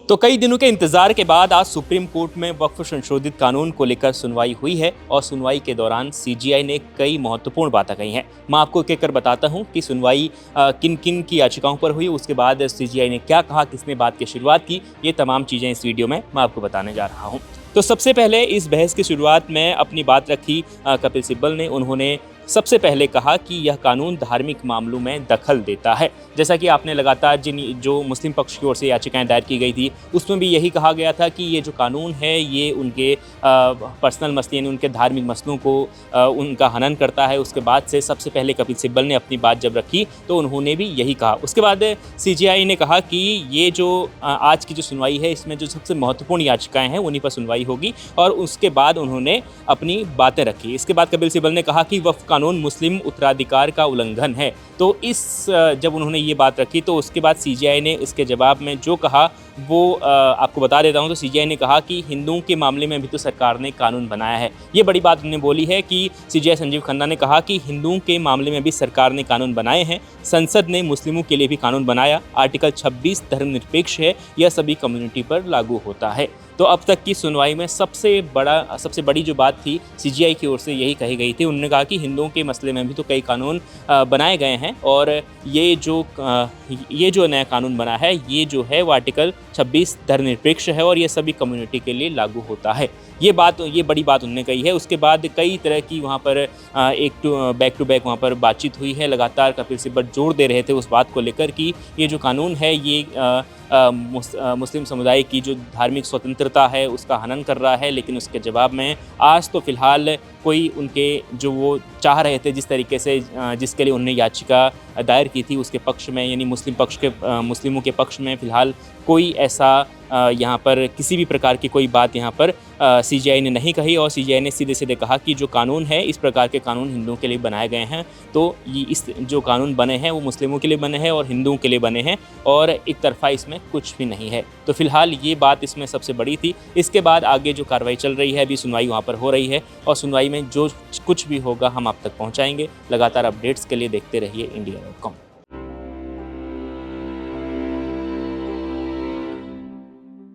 तो कई दिनों के इंतजार के बाद आज सुप्रीम कोर्ट में वक्फ संशोधित कानून को लेकर सुनवाई हुई है और सुनवाई के दौरान सीजेआई ने कई महत्वपूर्ण बातें कही हैं। मैं आपको एक एक कर बताता हूं कि सुनवाई किन किन की याचिकाओं पर हुई, उसके बाद सीजेआई ने क्या कहा, किसने बात की शुरुआत की, ये तमाम चीज़ें इस वीडियो में मैं आपको बताने जा रहा हूँ। तो सबसे पहले इस बहस की शुरुआत में अपनी बात रखी कपिल सिब्बल ने। उन्होंने सबसे पहले कहा कि यह कानून धार्मिक मामलों में दखल देता है। जैसा कि आपने लगातार जो मुस्लिम पक्ष की ओर से याचिकाएं दायर की गई थी उसमें भी यही कहा गया था कि ये जो कानून है ये उनके पर्सनल मसले यानी उनके धार्मिक मसलों को उनका हनन करता है। उसके बाद से सबसे पहले कपिल सिब्बल ने अपनी बात जब रखी तो उन्होंने भी यही कहा। उसके बाद सीजेआई ने कहा कि ये जो आज की जो सुनवाई है इसमें जो सबसे महत्वपूर्ण याचिकाएं हैं उन्हीं पर सुनवाई होगी और उसके बाद उन्होंने अपनी बातें रखी। इसके बाद कपिल सिब्बल ने कहा कि वक्फ कानून मुस्लिम उत्तराधिकार का उल्लंघन है। तो जब उन्होंने ये बात रखी तो उसके बाद सीजेआई ने इसके जवाब में जो कहा वो आपको बता देता हूँ। तो सीजेआई ने कहा कि हिंदुओं के मामले में भी तो सरकार ने कानून बनाया है। ये बड़ी बात उन्होंने बोली है कि सीजेआई संजीव खन्ना ने कहा कि हिंदुओं के मामले में भी सरकार ने कानून बनाए हैं। संसद ने मुस्लिमों के लिए भी कानून बनाया। आर्टिकल 26 धर्मनिरपेक्ष है, यह सभी कम्युनिटी पर लागू होता है। तो अब तक की सुनवाई में सबसे बड़ी जो बात थी सीजेआई की ओर से यही कही गई थी। उन्होंने कहा कि हिंदुओं के मसले में भी तो कई कानून बनाए गए हैं और ये जो नया कानून बना है ये जो है वो आर्टिकल 26 धर्मनिरपेक्ष है और ये सभी कम्युनिटी के लिए लागू होता है। ये बड़ी बात उन्होंने कही है। उसके बाद कई तरह की वहाँ पर बैक टू बैक वहाँ पर बातचीत हुई है। लगातार कपिल सिब्बल जोर दे रहे थे उस बात को लेकर कि ये जो कानून है ये मुस्लिम समुदाय की जो धार्मिक स्वतंत्रता है उसका हनन कर रहा है। लेकिन उसके जवाब में आज तो फिलहाल कोई उनके जो वो चाह रहे थे जिस तरीके से जिसके लिए उन्होंने याचिका दायर की थी उसके पक्ष में यानी मुस्लिमों के पक्ष में फ़िलहाल कोई ऐसा यहाँ पर किसी भी प्रकार की कोई बात यहाँ पर सीजेआई ने नहीं कही और सीजेआई ने सीधे सीधे कहा कि जो कानून है इस प्रकार के कानून हिंदुओं के लिए बनाए गए हैं। तो इस जो कानून बने हैं वो मुस्लिमों के लिए बने हैं और हिंदुओं के लिए बने हैं और एक तरफा इसमें कुछ भी नहीं है। तो फिलहाल ये बात इसमें सबसे बड़ी थी। इसके बाद आगे जो कार्रवाई चल रही है अभी सुनवाई वहाँ पर हो रही है और सुनवाई में जो कुछ भी होगा हम आप तक पहुँचाएँगे। लगातार अपडेट्स के लिए देखते रहिए India.com।